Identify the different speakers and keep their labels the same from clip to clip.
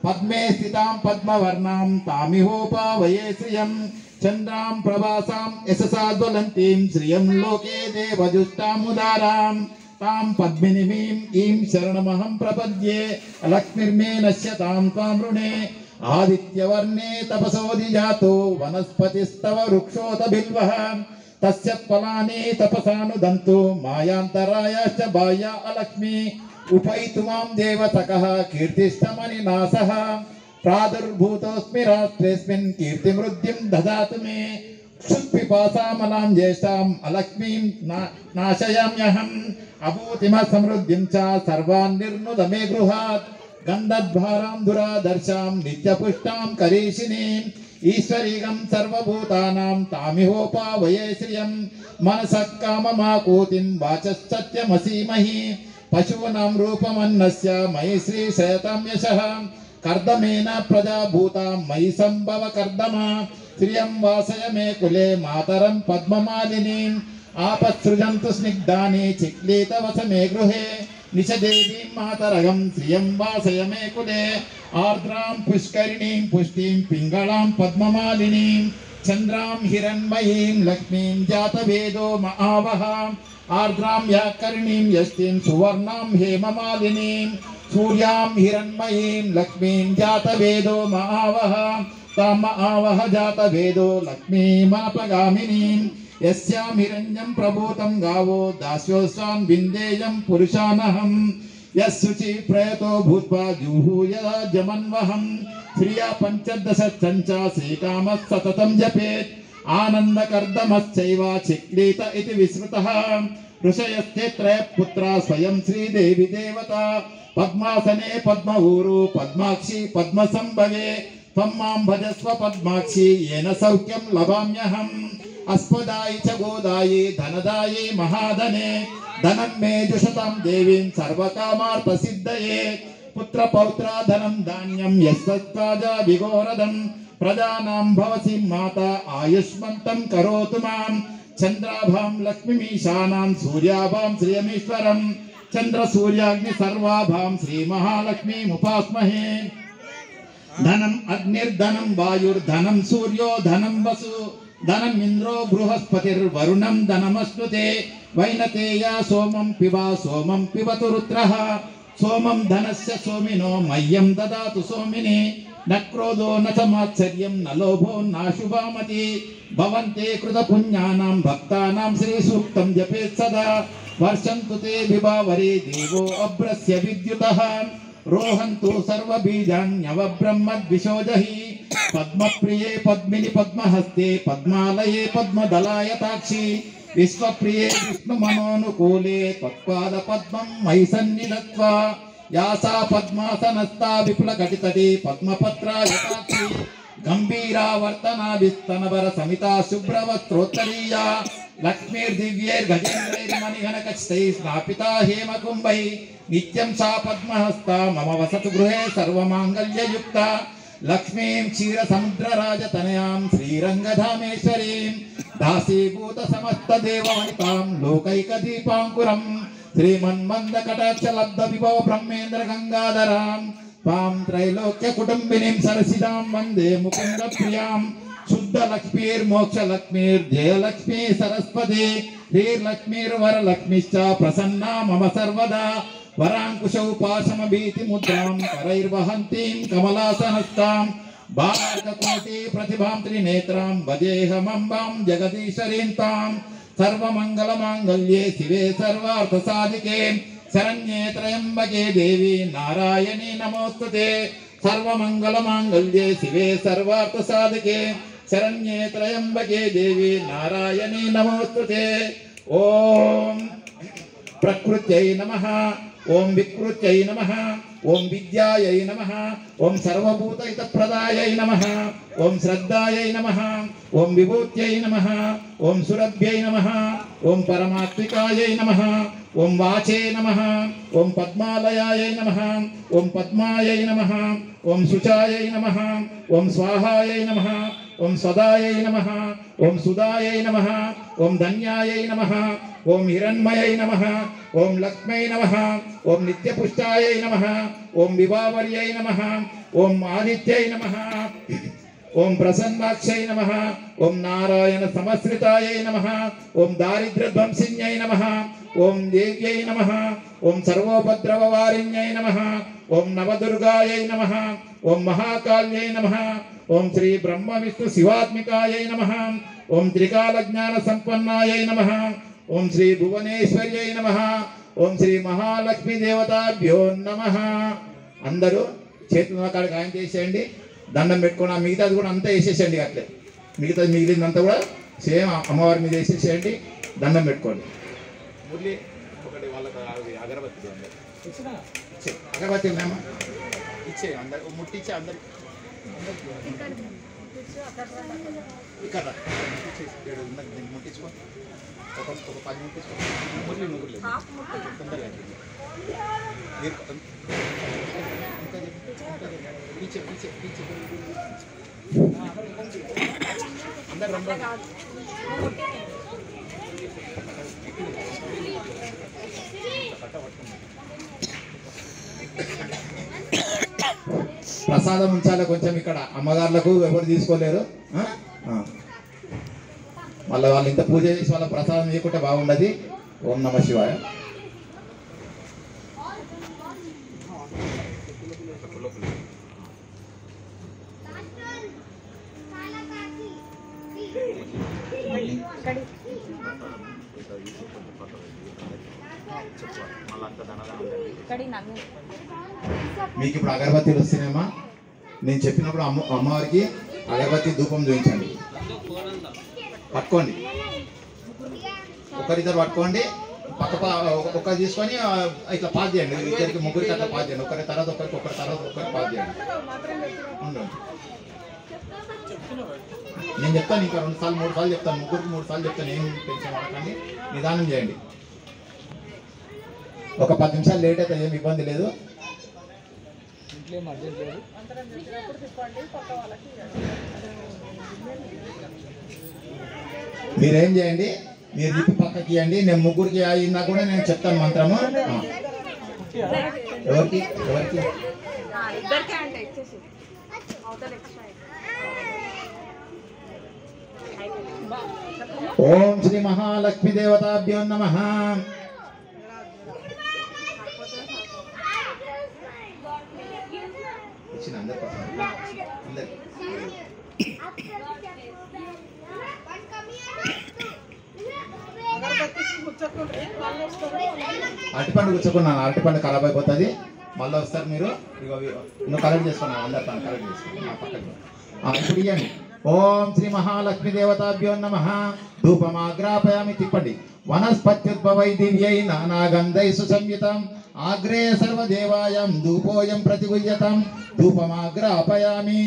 Speaker 1: पद्मे स्थितां पद्मवर्णां तामिहोपावये श्रियं चन्द्रां प्रभासां यशसा ज्वलन्तीं श्रियं लोके देवजुष्टामुदारां तां पद्मिनीं ईं शरणमहं प्रपद्ये लक्ष्मीर्मे नश्यतां त्वां ऋणे आदित्यवर्णे तपसोऽधिजातो वनस्पतिस्तव वृक्षोत बिल्वः तस्य फलानि तपसानुदन्तु मायान्तरायाश्च बाह्या अलक्ष्मी उपैतुमां देवतकः कीर्तिष्ठमनिनासः प्रादुर्भूतोऽस्मि राष्ट्रेऽस्मिन् कीर्तिमृद्धिं ददातु मे क्षुत्पिपासामलां ज्येष्ठाम् अलक्ष्मीं नाशयाम्यहम् अभूतिमसमृद्धिं च सर्वान् निर्नुद मे गृहात् गन्धद्भारां दुरादर्शां नित्यपुष्टां करीषिणीम् ईश्वरीगं सर्वभूतानां तामिहोपावये श्रियं मनसः काममाकूतिं वाचश्चत्यमसीमहि पशूनां रूपमन्नस्य मयि श्रीशयतां यशः कर्दमेन प्रजाभूतां मयि सम्भव कर्दमा श्रियं वासय मे कुले मातरं पद्ममालिनीम् आपत्सृजन्तु स्निग्धानि चिक्लीतवस मे गृहे निशदेवीं मातरगं श्रियं वासय मे कुले आर्द्रां पुष्करिणीं पुष्टिं पिङ्गलां पद्ममालिनीं चन्द्रां हिरण्मयीं लक्ष्मीं जातवेदो महावः आर्द्रां व्याकरणीं यष्टिं सुवर्णां हेममालिनीं सूर्यां हिरण्मयीं लक्ष्मीं जातवेदो महावः तां महावः जातवेदो लक्ष्मीमनपगामिनीं यस्यां हिरण्यं प्रभूतं गावो दास्योऽस्वान् विन्देयं पुरुषानहम् यस्सुचि प्रयतो भूत्वा जुहूयजमन्वहं श्रिया पञ्चदश चञ्चा श्रीकामः सततं जपेत् आनन्दकर्दमश्चैव चिक्लीत इति विस्मृतः ऋषयस्ते त्रयः पुत्रा स्वयं श्रीदेवी देवता पद्मासने पद्मऊरु पद्माक्षी पद्मसंभवे त्वं मां भजस्व पद्माक्षी येन सौख्यं लभाम्यहम् अस्पदायि च गोदायि धनदायि महाधने धनं मे जुषतां देवीं सर्वकामार्थसिद्धये पुत्रपौत्रा धनं धान्यं यस्सत्त्वाजा विघोरदं प्रजानां भवसि माता आयुष्मन्तं करोतु मां चन्द्राभां लक्ष्मीमीशानां सूर्याभां श्रियमीश्वरं चन्द्रसूर्याग्नि सर्वाभां श्रीमहालक्ष्मीमुपास्महे धनम् अग्निर्धनं वायुर्धनं सूर्यो धनं वसु धनम् इन्द्रो बृहस्पतिर्वरुणं धनमश्नुते वैनतेया सोमं पिबतु रुद्रः सोमं धनस्य सोमिनो मह्यं ददातु सोमिनि न क्रोधो न च मात्सर्यं न लोभो नाशुभामति भवन्ते कृतपुण्यानां भक्तानां श्रीसूक्तं जपेत् सदा वर्षन्तु ते विभावरे देवो अभ्रस्य विद्युतः रोहन्तु सर्वबीजान्यवब्रह्मद्विषोजहि पद्मप्रिये पद्मिनि पद्महस्ते पद्मालये पद्मदलायताक्षी विश्वप्रिये विष्णुमनोनुकूले त्वत्पादपद्मं मयि सन्निधत्वा या सा पद्मासनस्था विपुलघटितटी पद्मपत्रायताक्षी गम्भीरावर्तनाभिस्तनवर समिता शुभ्रवस्त्रोत्तरीया लक्ष्मीर्दिव्यैर्गजेन्द्रैर्मणिघनकचितैः स्नापिता हेमकुम्भैः नित्यं सा पद्महस्ता मम वसतु गृहे सर्वमाङ्गल्ययुक्ता लक्ष्मीं क्षीरसमुद्रराजतनयां श्रीरङ्गधामेश्वरीं दासीभूतसमस्तदेववनितां लोकैकदीपाङ्कुरं श्रीमन्मन्दकटाक्षलब्धविभव ब्रह्मेन्द्रगङ्गाधरां त्वां त्रैलोक्यकुटुम्बिनीं सरसिजां वन्दे मुकुन्दप्रियां शुद्धलक्ष्मीर्मोक्षलक्ष्मीर्जयलक्ष्मी सरस्वती श्रीर्लक्ष्मीर्वरलक्ष्मीश्च प्रसन्ना मम सर्वदा वरांकुशौ पाशमभीतिमुद्रां करैर्वहन्तीं कमलासनस्तां बालकोटि प्रतिभां त्रिनेत्रां भजेऽहमम्बां जगदीश्वरीं तां सर्वमङ्गलमाङ्गल्ये शिवे सर्वार्थसाधिके शरण्ये त्र्यम्बके देवी नारायणी नमोस्तुते सर्वमङ्गलमाङ्गल्ये शिवे सर्वार्थसाधिके शरण्ये त्र्यम्बके देवी नारायणी नमोस्तुते। ओम प्रकृत्यै नमः, ओम विकृत्यै नमः, ओम विद्यायै नमः, ओम सर्वभूतहितप्रदायै नमः, ओम श्रद्धायै नमः, ओम विभूत्यै नमः, ओम सुरभ्यै नमः, ओम परमात्मिकायै नमः, ओम वाचे नमः, ओम पद्मालयायै नमः, ओम पद्मायै नमः, ओम शुचायै नमः, ओम स्वाहायै नमः, ओम सदायै नमः, ओम सुदायै नमः, ओम धन्यायै नमः, ఓం హిరణ్మయై నమః ఓం లక్ష్మై నమః ఓం నిత్యపుష్టాయై నమః ఓం విభావర్యై నమః ఓం ఆదిత్యై నమః ఓం ప్రసన్నాక్షై నమః ఓం నారాయణ సమశ్రితాయై నమః ఓం దారిద్ర్యధ్వంసిన్యై నమః ఓం దేవ్యై నమః ఓం సర్వోపద్రవవారిణ్యై నమః ఓం నవదుర్గాయై నమః ఓం మహాకాళ్యై నమః ఓం శ్రీ బ్రహ్మ విష్ణు శివాత్మికాయై నమః ఓం త్రికాల జ్ఞాన సంపన్నాయై నమః ఓం శ్రీ భువనేశ్వర్యై నమః ఓం శ్రీ మహాలక్ష్మీ దేవతాభ్యో నమః. అందరూ చేతుల కాడికి ఆయన చేసేయండి, దండం పెట్టుకుని మిగతాది కూడా అంతా వేసేసేయండి. అట్లే మిగిలిందంతా కూడా సేమ్ అమ్మవారి మీద వేసేసేయండి, దండం పెట్టుకోండి. మురళి ఒకటి వాళ్ళకి అగరబత్తి అగరబత్తి ఉన్నామా ఇచ్చే అందరు ముట్టించే అందరికి ఇక్కడ ముట్టించుకో ఒక 10 ముట్టించుకో మురళి ముగ్గురు తొందరగా పీచే పీచే పీచే అందరు రండి. ప్రసాదం ఉంచాలి కొంచెం, ఇక్కడ అమ్మగారులకు ఎవరు తీసుకోలేరు. మళ్ళీ వాళ్ళు ఇంత పూజ చేసి వాళ్ళ ప్రసాదం చేయకుంటే బాగుండదు. ఓం నమ శివాయ. మీకు ఇప్పుడు అగరబత్తీలు వస్తున్నాయమ్మా. నేను చెప్పినప్పుడు అమ్మవారికి అగరబత్తి ధూపం చూపించండి. పట్టుకోండి, ఒకరిద్దరు పట్టుకోండి, ఒకరు తీసుకొని ఇట్లా పాస్ చేయండి. ఇద్దరికి ముగ్గురికి అట్లా పాస్ చేయండి. ఒకరి తర్వాత ఒకరికి పాస్ చేయండి. ఉండండి, నేను చెప్తాను. ఇంకా 2 సార్లు 3 సార్లు చెప్తాను. ముగ్గురికి 3 సార్లు చెప్తాను. ఏం టెన్షన్ పడకండి, నిదానం చేయండి. ఒక 10 నిమిషాలు లేట్ అయితే ఏమి ఇబ్బంది లేదు. మీరేం చేయండి, మీరు దిప్పి పక్కకి ఇవ్వండి. నేను ముగ్గురికి అయినా కూడా నేను చెప్తాను మంత్రము. ఎవరికి ఎవరికి ఓం శ్రీ మహాలక్ష్మీ దేవతాభ్యో నమః. అరటిపండు కూర్చోకున్నాను, అరటిపండు ఖరాబ్ అయిపోతుంది. మళ్ళీ వస్తారు మీరు. నువ్వు కలెక్ట్ చేసుకున్నాను, అందరు పని కలెక్ట్ చేసుకున్నాను. పక్కన ఇప్పుడు ఇవ్వండి. ఓం శ్రీ మహాలక్ష్మీ దేవతాభ్యో నమః. ధూపమాగ్రాపయామి, తిప్పండి. వనస్పత్యుద్భవై దివ్యై నానాగంధై సుసంయుతం ఆగ్రే సర్వదేవాయం ధూపోయం ప్రతిగుయ్యతం ధూపమాగ్రాపయామి.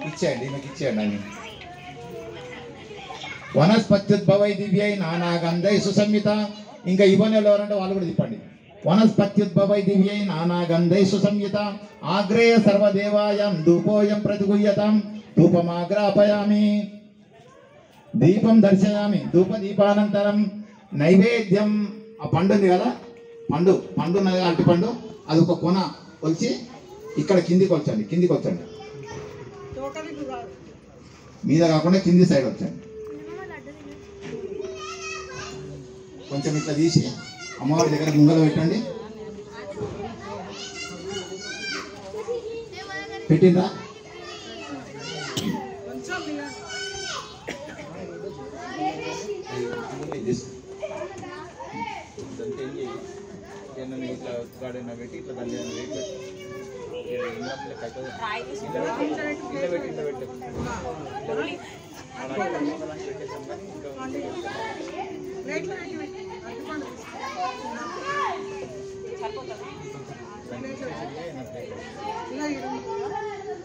Speaker 1: ఇచ్చేయండి, మీకు ఇచ్చేయండి అని. వనస్పత్యుద్భవై దివ్యై నానాగంధై సుసంయుత. ఇంకా ఇవ్వని ఎవరంటే వాళ్ళు కూడా తిప్పండి. వనస్పత్యుద్భవై దివ్యై నానాగంధై సుసంయుత ఆగ్రేయ సర్వదేవాయం ధూపోయం ప్రతిగుయ్యతం ధూపమాగ్రాపయామి. దీపం దర్శయామి. ధూప దీపానంతరం నైవేద్యం. ఆ పండు ఉంది కదా, పండు ఉన్నది అరటిపండు, అది ఒక కొన కొలిచి ఇక్కడ కిందికి వచ్చండి. మీద కాకుండా కింది సైడ్ వచ్చండి. కొంచెం ఇట్లా తీసి అమ్మవారి దగ్గర ముంగలో పెట్టండి. పెట్టిండ్రా? ఇట్లా గార్డెన్ పెట్టి ఇట్లా దాన్ని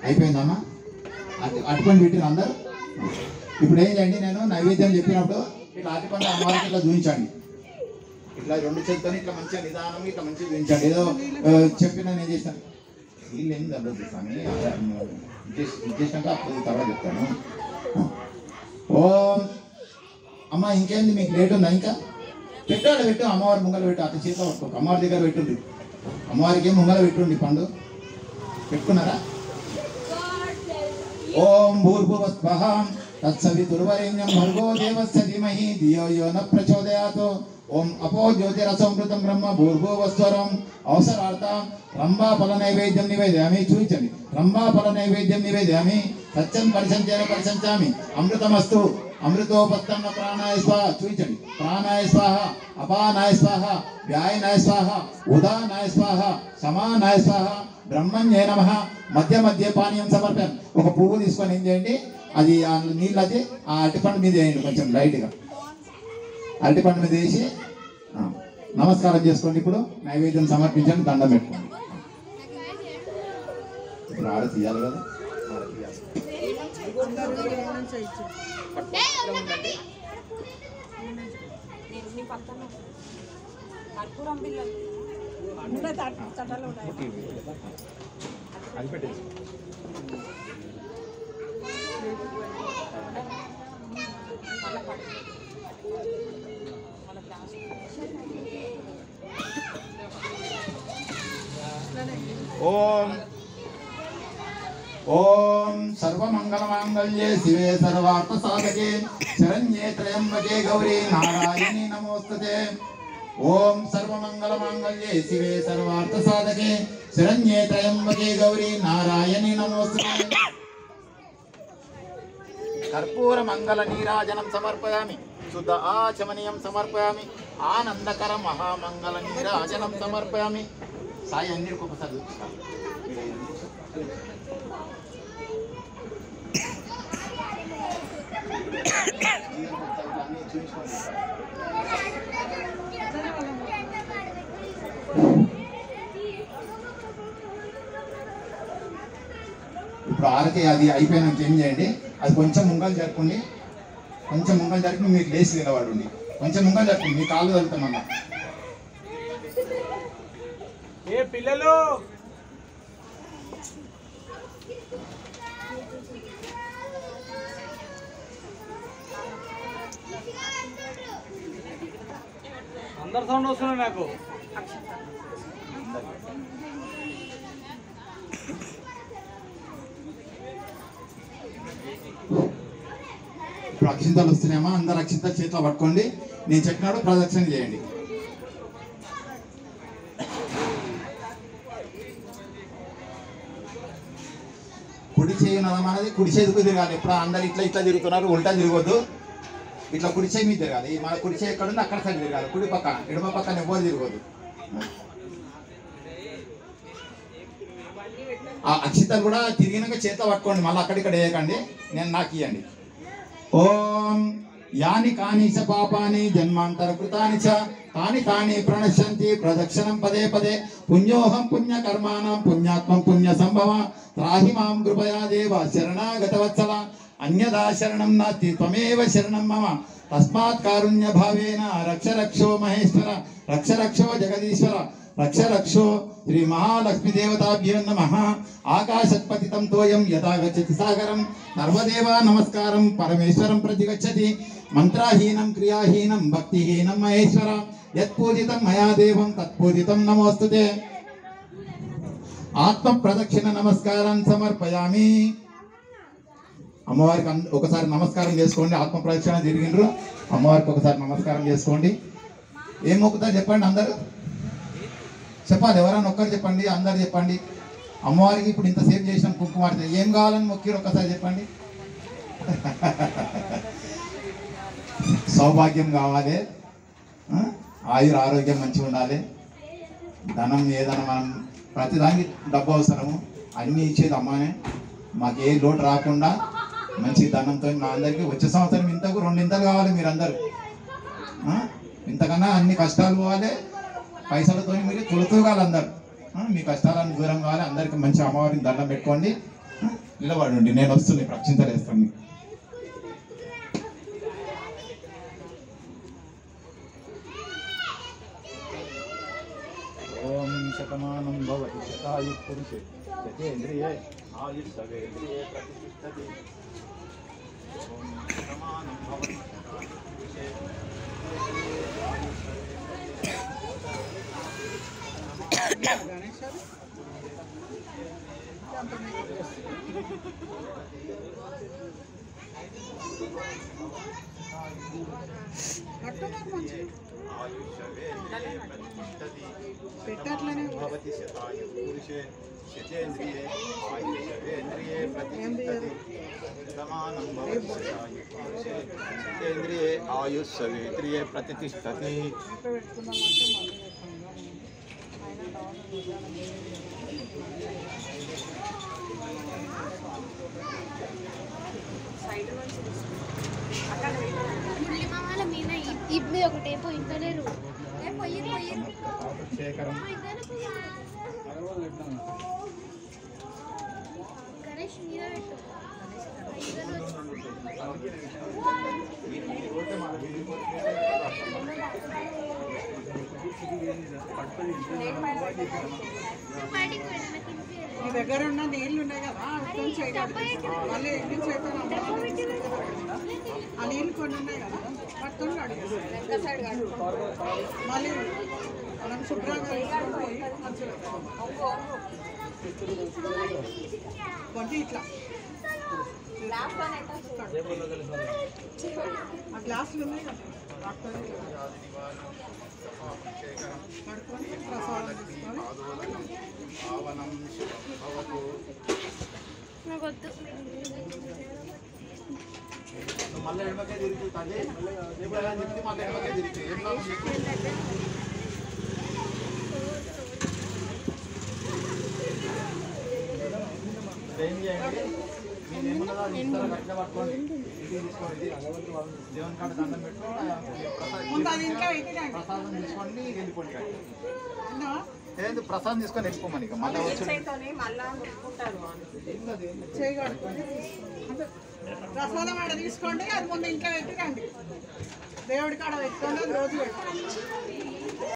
Speaker 1: అయిపోయిందమ్మా. అటుపండు పెట్టిన అందరు. ఇప్పుడు ఏం చేయండి, నేను నైవేద్యం చెప్పినప్పుడు ఇట్లా అటుపండు అమ్మవారికి ఇట్లా చూపించండి. ఇట్లా 2 చేతులతో ఇట్లా మంచిగా నిదానం ఇట్లా మంచిగా చూపించండి. ఏదో చెప్పినా నేను చేస్తాను. వీళ్ళు ఏంది అర్థం చేస్తాను, చేసినాక అప్పుడు తర్వాత చెప్తాను. ఓం అమ్మ ఇంకేంది మీకు లేట్ ఉందా? ఇంకా పెట్టాడు పెట్టు, అమ్మవారి ముంగలు పెట్టు, అతని చేతిలో పట్టుకోక అమ్మవారి దగ్గర పెట్టుండి, అమ్మవారికి ముంగల పెట్టుండి పండు పెట్టుకున్నారా? ఓం భూర్భువస్వః తత్సవితుర్వరేణ్యం భర్గో దేవస్య ధీమహి ధియో యో న ప్రచోదయాత్. ఓం అపో జ్యోతిరసమృతం బ్రహ్మ భూర్భువస్వరం. అవసరార్థం రంభాఫల నైవేద్యం నివేదయామి. చూపించండి. రంభాఫల నైవేద్యం నివేదయామి. సత్యం పరిశంచేన పరిశంచామి. అమృతమస్తు. అమృతోపత్తన్న ప్రాణాయ స్వాహ. చూపించండి. ప్రాణాయ స్వాహ, అపానాయ స్వాహ, వ్యాయనాయ స్వాహ, ఉదానాయ స్వాహ, సమానాయ స్వాహ, బ్రహ్మణ్యే నమః. మధ్య మధ్య పానీయం సమర్పయామి. ఒక పువ్వు తీసుకొని ఏం చేయండి, అది ఆ నీళ్ళు అది ఆ అరటిపండు మీద వేయండి, కొంచెం లైట్గా అరటిపండు మీద వేసి నమస్కారం చేసుకోండి. ఇప్పుడు నైవేద్యం సమర్పించండి, దండం పెట్టుకోండి. ఇప్పుడు ఆడ తీయాలి కదా, అది పెట్టేసి ఓం ఓం సర్వమంగళమాంగళ్యే శివే సర్వార్థ సాధకే శరణ్యే త్రయంబకే గౌరీ నారాయణీ నమోస్తుతే. ఓం సర్వమంగళమాంగళ్యే శివే సర్వార్థ సాధకే శరణ్యే త్రయంబకే గౌరీ నారాయణీ నమోస్తుతే. కర్పూర మంగళ నీరాజనం సమర్పయామి. శుద్ధ ఆచమనీయం సమర్పయామి. ఆనందకర మహామంగళ నీరాజనం సమర్పయామి. సాయి అన్ని ఒక్కొక్కసారి ఇప్పుడు ఆరతి అది అయిపోయినాక ఏం చేయండి, అది కొంచెం ముంగలు జరుపుకోండి. కొంచెం ముంగలు జరుపుకుని మీకు లేచి నిలబడండి. కొంచెం ముంగలు జరుపుకోండి, మీ కాళ్ళు వెళ్తామన్నా.
Speaker 2: ఏ పిల్లలు అందరు సౌండ్ వస్తున్నాయి నాకు.
Speaker 1: ఇప్పుడు అక్షింతలు వస్తున్నాయమ్మా, అందరు అక్షింతలు చేతిలో పట్టుకోండి. నేను చెప్పినాడు ప్రదక్షిణ చేయండి. కుడి చేయి నదమన్నది కుడి చేతికి తిరగాలి. ఇప్పుడు అందరు ఇట్లా ఇట్లా తిరుగుతున్నారు, ఉల్టా తిరగొద్దు. ఇట్లా కుడి చేయి మీద తిరగాలి. మన కుడి చేయి ఎక్కడ ఉంది అక్కడ సైడ్ తిరగాలి. కుడి పక్కన ఎడమ పక్కన ఎవరు తిరగొద్దు. ఆ అక్షితలు కూడా తిరిగినాక చేతిలో పట్టుకోండి, మళ్ళీ అక్కడిక్కడ వేయకండి. నేను నాకు ఇవ్వండి. ఓం యాని కాని చ పాపాని జన్మాంతర కృతాని చ తాని తాని ప్రణశ్యంతి ప్రదక్షిణం పదే పదే. పుణ్యోహం పుణ్యకర్మాణం పుణ్యాత్మం పుణ్య సంభవ. త్రాహి మాం కృపయా దేవ శరణాగత వత్సల. అన్యదా శరణం నాస్తి త్వమేవ శరణం మమ. తస్మాత్ కారుణ్య భావేన రక్ష రక్షో మహేశ్వర. రక్ష రక్షో జగదీశ్వర. రక్ష రక్షో శ్రీ మహాలక్ష్మీ దేవతాభ్యో నమః. ఆకాశత్పతితం తోయం యథా గచ్చతి సాగరం. సర్వదేవా నమస్కారం పరమేశ్వరం ప్రతి గచ్చతి. మంత్రహీనం క్రియాహీనం భక్తిహీనం మహేశ్వర. యత్పూజితం మయా దేవం తత్పూజితం నమోస్తుతే. ఆత్మ ప్రదక్షిణ నమస్కారం సమర్పయామి. అమ్మవారికి ఒకసారి నమస్కారం చేసుకోండి. ఆత్మ ప్రదక్షిణ జరిగిండ్రు, అమ్మవారికి ఒకసారి నమస్కారం చేసుకోండి. ఏం మొక్కుతారు చెప్పండి, అందరూ చెప్పాలి. ఎవరైనా ఒక్కరు చెప్పండి, అందరు చెప్పండి. అమ్మవారికి ఇప్పుడు ఇంతసేపు చేసిన కుంకుమార్తె ఏం కావాలని మొక్కిరు ఒక్కసారి చెప్పండి. సౌభాగ్యం కావాలి, ఆయుర ఆరోగ్యం మంచిగా ఉండాలి. ధనం ఏదైనా మనం ప్రతిదానికి డబ్బు అవసరము, అన్నీ ఇచ్చేది అమ్మనే. మాకు ఏ లోటు రాకుండా మంచి ధనంతో మా అందరికీ వచ్చే సంవత్సరం ఇంతకు 2 ఇంతలు కావాలి. మీరందరూ ఇంతకన్నా అన్ని కష్టాలు పోవాలి, పైసలతో మీరు తులతూగాలి. అందరు మీ కష్టాలను దూరం కావాలి. అందరికి మంచి అమ్మవారిని దండం పెట్టుకోండి, నిలబడండి. నేను వస్తుంది, ప్రక్షింతలేస్తాను. ఓం శతమానం భవతి శతాయు పురుషే శతేంద్రియే ఆయుష్యేంద్రియే ప్రతిష్టతి.
Speaker 3: పెట్టట్లనే
Speaker 4: శతేంద్రియే ఆయుష్యేంద్రియే ప్రతిష్టతి సమానం శతేంద్రియే ఆయుష్యేంద్రియే ప్రతిష్టతి
Speaker 3: పెట్టుకుందామంటే
Speaker 5: మురళి మామల మీద ఇబ్బంది ఒకటే పోయింటలేరు గణేష్ మీద పెట్టు
Speaker 3: మీ దగ్గర ఉన్న నీళ్ళు ఉన్నాయి కదా అర్థం చేయగలరు మళ్ళీ ఎన్ని చేతులు ఆ నీళ్ళు కొన్ని ఉన్నాయి కదా పట్టుకొని అడిగారు మళ్ళీ మనం శుభ్రంగా వేసుకొని మంచిగా వంటి ఇట్లా ఆ గ్లాసులు ఉన్నాయి కదా పడుకొని ప్రసాదం తీసుకొని
Speaker 5: నాకొద్దు
Speaker 4: మళ్ళీ ఎడమకే తిరుగుతుంది మళ్ళీ ఎడమకే తిరుగుతుంది ఏం చేయండి మీరు ఏమన్నా గట్టిగా పట్టుకోండి ఇంటికి తీసుకోండి దేవుని కాడ దండం పెట్టుకోండి ప్రసాదం తీసుకోండి వెళ్ళిపోండి ఏంది ప్రసాదం తీసుకొని వెళ్ళిపోమని ఇక మళ్ళీ వచ్చి
Speaker 3: చేయగలుగుతుంది ప్రసాదం ఆడ తీసుకోండి అది ముందు ఇంట్లో పెట్టి రండి దేవుడి కాడ పెట్టుకోండి అది రోజు పెట్టుకోండి